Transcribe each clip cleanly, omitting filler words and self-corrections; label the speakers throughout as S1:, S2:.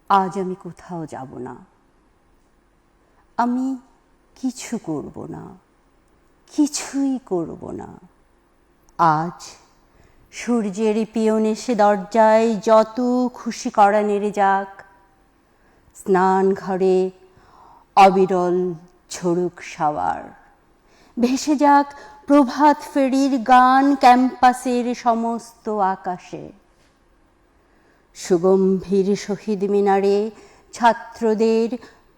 S1: আজ আমি কোথাও যাব না, আমি কিছু করব না, কিছুই করব না। আজ সূর্যের পিয়ন এসে দরজায় যত খুশি করা নেড়ে যাক, স্নান ঘরে অবিরল ঝরুক শাওয়ার, ভেসে যাক প্রভাত ফেরির গান ক্যাম্পাসের সমস্ত আকাশে। সুগম্ভীর শহীদ মিনারে ছাত্রদের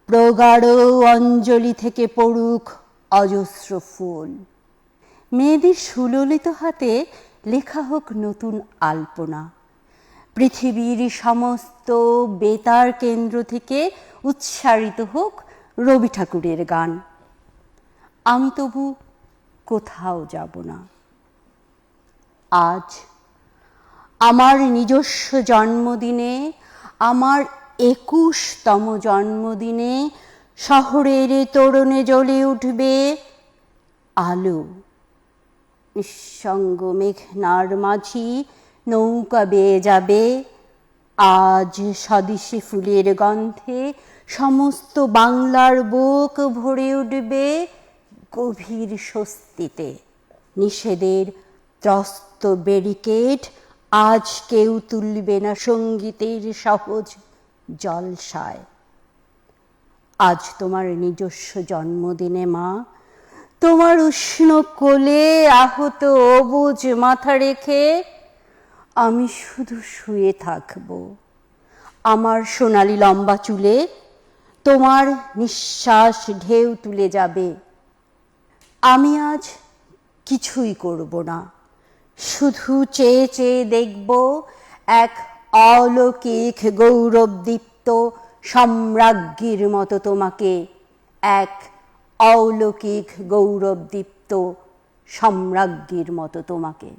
S1: প্রগাঢ় অঞ্জলি থেকে পড়ুক অজস্র ফুল। মেয়েদের সুললিত হাতে লেখা হোক নতুন আলপনা। পৃথিবীর সমস্ত বেতার কেন্দ্র থেকে উচ্চারিত হোক রবি ঠাকুরের গান। আমি তবু কোথাও যাব না। আজ আমার নিজস্ব জন্মদিনে, আমার 21তম জন্মদিনে শহরের তোরণে জ্বলে উঠবে আলো। নিঃসঙ্গ মেঘনার মাঝি নৌকা বেয়ে যাবে। আজ স্বদেশী ফুলের গন্ধে সমস্ত বাংলার বুক ভরে উঠবে গভীর স্বস্তিতে। নিষেধের ত্রস্ত ব্যারিকেড আজ কেউ তুলবে না সঙ্গীতের সহজ জলসায়। আজ তোমার নিজস্ব জন্মদিনে মা, তোমার উষ্ণ কোলে আহত অবুঝ মাথা রেখে আমি শুধু শুয়ে থাকব। আমার সোনালি লম্বা চুলে তোমার নিঃশ্বাস ঢেউ তুলে যাবে। আমি আজ কিছুই করব না, শুধু চেয়ে চেয়ে দেখব এক অলৌকিক গৌরবদীপ্ত সম্রাজ্ঞীর মতো তোমাকে, এক অলৌকিক গৌরবদীপ্ত সম্রাজ্ঞীর মতো তোমাকে।